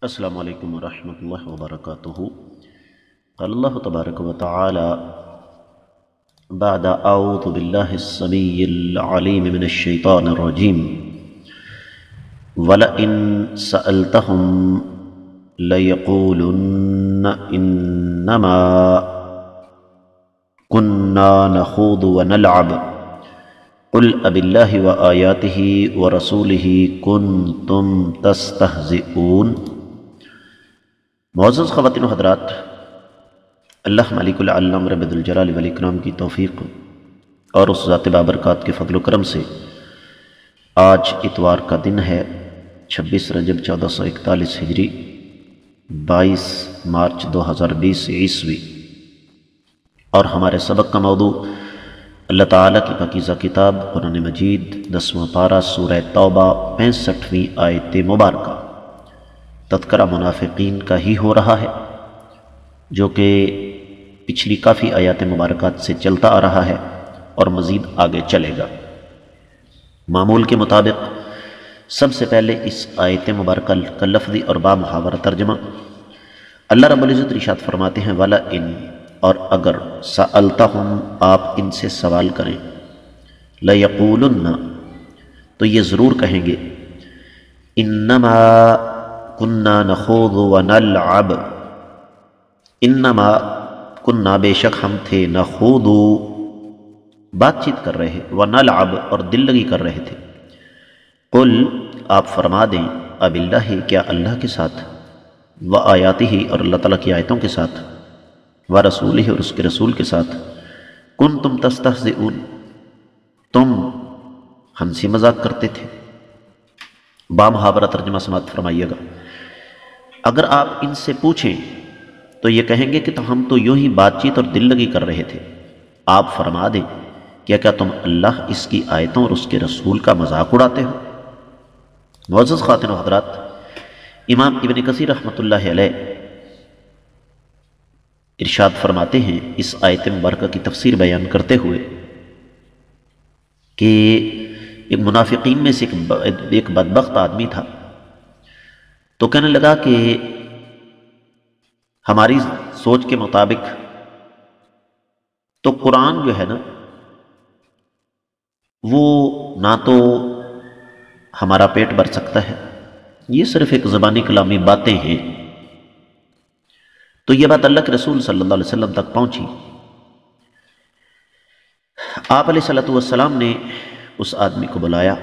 السلام علیکم ورحمۃ اللہ وبرکاتہ۔ قال اللہ تبارک و تعالی بعد اعوذ باللہ السمیع العلیم من الشیطان الرجیم وَلَئِن سَأَلْتَهُمْ لَيَقُولُنَّ إِنَّمَا كُنَّا نَخُوضُ وَنَلْعَبُ قُلْ أَبِاللَّهِ وَآيَاتِهِ وَرَسُولِهِ كُنْتُمْ تَسْتَهْزِئُونَ۔ معزز خواتین و حضرات، اللہ مالک العالم رب الجلال والاکرام کی توفیق اور اس ذات بابرکات کے فضل و کرم سے آج اتوار کا دن ہے 26 رجب 1441 ہجری 22 مارچ 2020 عیسوی، اور ہمارے سبق کا موضوع اللہ تعالیٰ کی پاکیزہ کتاب قرآن مجید 10واں پارہ سورہ توبہ 65ویں آیت مبارکہ تذکرہ منافقین کا ہی ہو رہا ہے، جو کہ پچھلی کافی آیات مبارکات سے چلتا آ رہا ہے اور مزید آگے چلے گا۔ معمول کے مطابق سب سے پہلے اس آیت مبارکہ کا لفظی اور با محاورہ ترجمہ۔ اللہ رب العزت ارشاد فرماتے ہیں وَلَئِن، اور اگر سألتہم، آپ ان سے سوال کریں، لَيَقُولُنَّ، تو یہ ضرور کہیں گے، انما کننا نخوض ونلعب، انما کننا، بے شک ہم تھے، نخوض، بات چیت کر رہے، ونلعب، اور دل لگی کر رہے تھے۔ قل، آپ فرما دیں، اب اللہ، کیا اللہ کے ساتھ، وآیاتہ، اور اللہ تعالیٰ کی آیتوں کے ساتھ، ورسولہ، اور اس کے رسول کے ساتھ، کنتم تستہزئون، تم ہنسی مذاق کرتے تھے۔ با محاورہ ترجمہ سماعت فرمائیے گا۔ اگر آپ ان سے پوچھیں تو یہ کہیں گے کہ ہم تو یوں ہی بات چیت اور دل لگی کر رہے تھے۔ آپ فرما دیں، کیا تم اللہ، اس کی آیتوں اور اس کے رسول کا مذاق اڑاتے ہو؟ معزز خواتین و حضرات، امام ابن کثیر رحمۃ اللہ علیہ ارشاد فرماتے ہیں اس آیت مبارکہ کی تفسیر بیان کرتے ہوئے کہ ایک منافقین میں سے ایک بدبخت آدمی تھا، تو کہنے لگا کہ ہماری سوچ کے مطابق تو قرآن جو ہے نا، وہ نہ تو ہمارا پیٹ بھر سکتا ہے، یہ صرف ایک زبانی کلامی باتیں ہیں۔ تو یہ بات اللہ کے رسول صلی اللہ علیہ وسلم تک پہنچی۔ آپ علیہ السلام نے اس آدمی کو بلایا،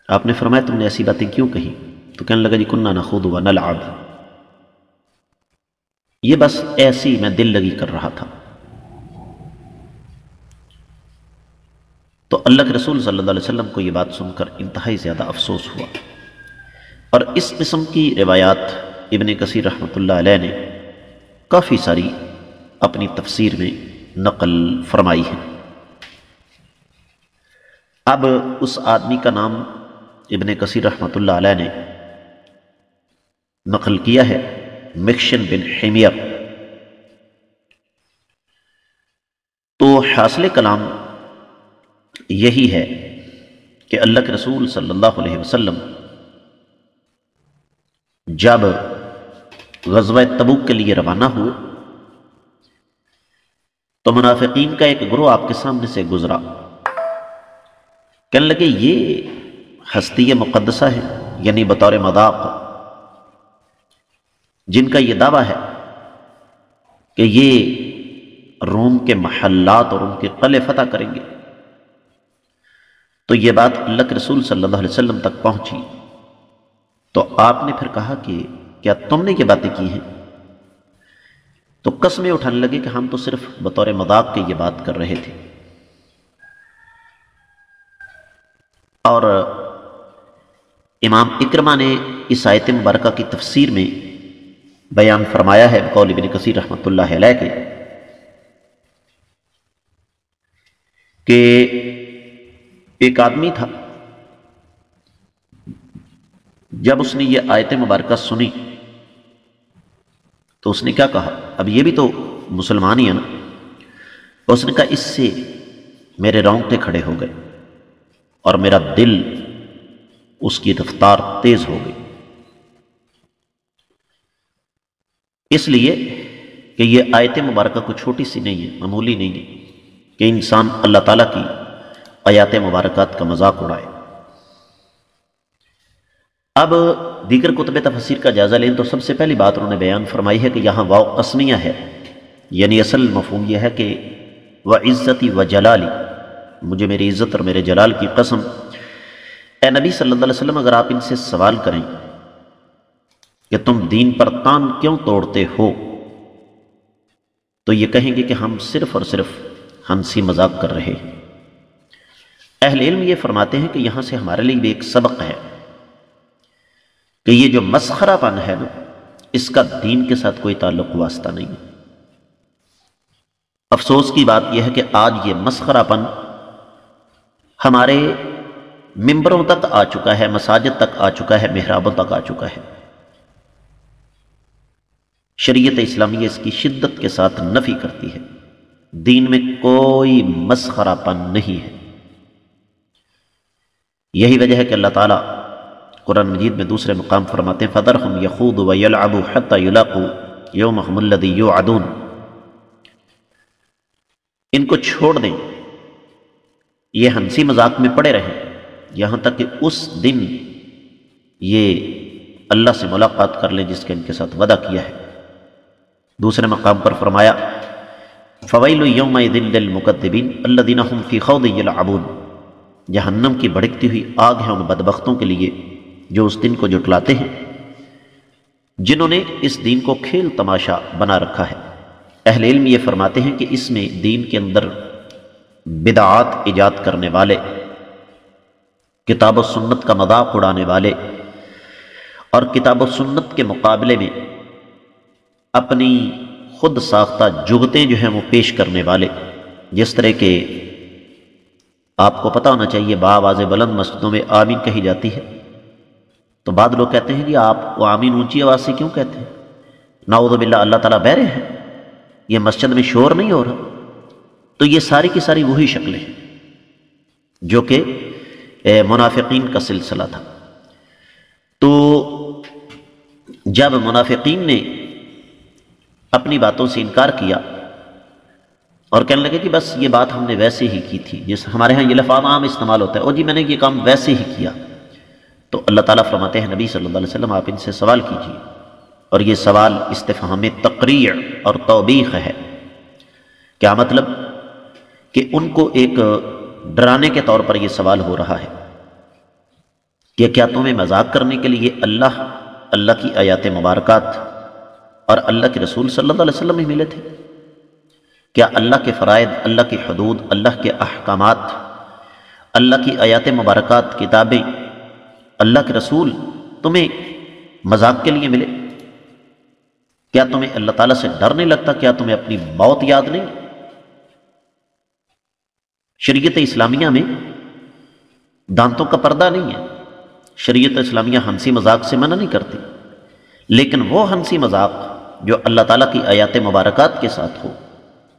آپ نے فرمایا تم نے ایسی باتیں کیوں کہی؟ تو کہنے لگا جی کننا نخوض ونلعب، یہ بس ایسی میں دل لگی کر رہا تھا۔ تو اللہ کے رسول صلی اللہ علیہ وسلم کو یہ بات سن کر انتہائی زیادہ افسوس ہوا، اور اس قسم کی روایات ابن کثیر رحمۃ اللہ علیہ نے کافی ساری اپنی تفسیر میں نقل فرمائی ہے۔ اب اس آدمی کا نام ابن کثیر رحمۃ اللہ علیہ نے نقل کیا ہے مکشن بن حمیر۔ تو حاصل کلام یہی ہے کہ اللہ کے رسول صلی اللہ علیہ وسلم جب غزوہ تبوک کے لیے روانہ ہوئے تو منافقین کا ایک گروہ آپ کے سامنے سے گزرا، کہنے لگے یہ ہستی مقدسہ ہے، یعنی بطور مذاق، جن کا یہ دعویٰ ہے کہ یہ روم کے محلات اور ان کے قلعے فتح کریں گے۔ تو یہ بات اللہ کے رسول صلی اللہ علیہ وسلم تک پہنچی، تو آپ نے پھر کہا کہ کیا تم نے یہ باتیں کی ہیں؟ تو قسمیں اٹھانے لگے کہ ہم تو صرف بطور مذاق کے یہ بات کر رہے تھے۔ اور امام اکرمہ نے اس آیت مبارکہ کی تفسیر میں بیان فرمایا ہے بقول ابن کثیر رحمۃ اللہ علیہ کے کہ ایک آدمی تھا، جب اس نے یہ آیت مبارکہ سنی تو اس نے کیا کہا؟ اب یہ بھی تو مسلمان ہی ہے نا۔ اس نے کہا اس سے میرے رونگٹے کھڑے ہو گئے اور میرا دل اس کی رفتار تیز ہو گئی۔ اس لیے کہ یہ آیت مبارکہ کوئی چھوٹی سی نہیں ہے، معمولی نہیں ہے کہ انسان اللہ تعالیٰ کی آیات مبارکات کا مذاق اڑائے۔ اب دیگر کتب تفسیر کا جائزہ لیں تو سب سے پہلی بات انہوں نے بیان فرمائی ہے کہ یہاں واو قسمیہ ہے، یعنی اصل مفہوم یہ ہے کہ وعزتی وجلالی، مجھے میری عزت اور میرے جلال کی قسم، اے نبی صلی اللہ علیہ وسلم اگر آپ ان سے سوال کریں کہ تم دین پر تان کیوں توڑتے ہو، تو یہ کہیں گے کہ ہم صرف اور صرف ہنسی مذاق کر رہے ہیں۔ اہل علم یہ فرماتے ہیں کہ یہاں سے ہمارے لیے بھی ایک سبق ہے کہ یہ جو مسخرہ پن ہے نا، اس کا دین کے ساتھ کوئی تعلق واسطہ نہیں ہے۔ افسوس کی بات یہ ہے کہ آج یہ مسخرہ پن ہمارے ممبروں تک آ چکا ہے، مساجد تک آ چکا ہے، محرابوں تک آ چکا ہے۔ شریعت اسلامیہ اس کی شدت کے ساتھ نفی کرتی ہے، دین میں کوئی مسخرہ پن نہیں ہے۔ یہی وجہ ہے کہ اللہ تعالیٰ قرآن مجید میں دوسرے مقام فرماتے ہیں فَذَرْهُمْ يَخُوضُوا وَيَلْعَبُوا حَتَّى يُلَاقُوا يَوْمَهُمُ الَّذِي يُوعَدُونَ، ان کو چھوڑ دیں، یہ ہنسی مذاق میں پڑے رہیں یہاں تک کہ اس دن یہ اللہ سے ملاقات کر لیں جس کے ان کے ساتھ وعدہ کیا ہے۔ دوسرے مقام پر فرمایا فَوَيْلٌ يَوْمَئِذٍ لِّلْمُكَذِّبِينَ الَّذِينَ هُمْ فِي خَوْضٍ يَلْعَبُونَ، جہنم کی بھڑکتی ہوئی آگ ہے ان بدبختوں کے لیے جو اس دن کو جھٹلاتے ہیں، جنہوں نے اس دین کو کھیل تماشا بنا رکھا ہے۔ اہل علم یہ فرماتے ہیں کہ اس میں دین کے اندر بدعات ایجاد کرنے والے، کتاب و سنت کا مذاق اڑانے والے، اور کتاب و سنت کے مقابلے میں اپنی خود ساختہ جگتیں جو ہیں وہ پیش کرنے والے، جس طرح کے آپ کو پتہ ہونا چاہیے بآواز بلند مسجدوں میں آمین کہی جاتی ہے، تو بعض لوگ کہتے ہیں جی آپ وہ آمین اونچی آواز سے کیوں کہتے ہیں؟ نعوذ باللہ، اللہ تعالیٰ بہرے ہیں، یہ مسجد میں شور نہیں ہو رہا۔ تو یہ ساری کی ساری وہی شکلیں ہیں جو کہ منافقین کا سلسلہ تھا۔ تو جب منافقین نے اپنی باتوں سے انکار کیا اور کہنے لگے کہ بس یہ بات ہم نے ویسے ہی کی تھی، جس ہمارے ہاں یہ لفظ عام استعمال ہوتا ہے، اور جی میں نے یہ کام ویسے ہی کیا، تو اللہ تعالیٰ فرماتے ہیں نبی صلی اللہ علیہ وسلم آپ ان سے سوال کیجیے، اور یہ سوال استفہام تقریع اور توبیخ ہے۔ کیا مطلب؟ کہ ان کو ایک ڈرانے کے طور پر یہ سوال ہو رہا ہے کہ کیا تمہیں مذاق کرنے کے لیے اللہ کی آیات مبارکات اور اللہ کے رسول صلی اللہ علیہ وسلم ہی ملے تھے؟ کیا اللہ کے فرائض، اللہ کی حدود، اللہ کے احکامات، اللہ کی آیات مبارکات، کتابیں، اللہ کے رسول تمہیں مذاق کے لیے ملے؟ کیا تمہیں اللہ تعالیٰ سے ڈر نہیں لگتا؟ کیا تمہیں اپنی موت یاد نہیں؟ شریعت اسلامیہ میں دانتوں کا پردہ نہیں ہے، شریعت اسلامیہ ہنسی مذاق سے منع نہیں کرتی، لیکن وہ ہنسی مذاق جو اللہ تعالیٰ کی آیات مبارکات کے ساتھ ہو،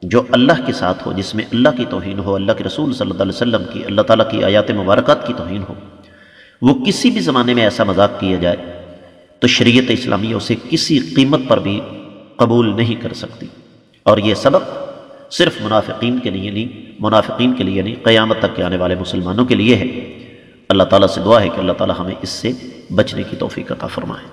جو اللہ کے ساتھ ہو، جس میں اللہ کی توہین ہو، اللہ کے رسول صلی اللہ علیہ وسلم کی، اللہ تعالیٰ کی آیات مبارکات کی توہین ہو، وہ کسی بھی زمانے میں ایسا مذاق کیا جائے تو شریعت اسلامیہ اسے کسی قیمت پر بھی قبول نہیں کر سکتی۔ اور یہ سبق صرف منافقین کے لیے نہیں، قیامت تک کے آنے والے مسلمانوں کے لیے ہے۔ اللہ تعالیٰ سے دعا ہے کہ اللہ تعالیٰ ہمیں اس سے بچنے کی توفیق عطا فرمائے۔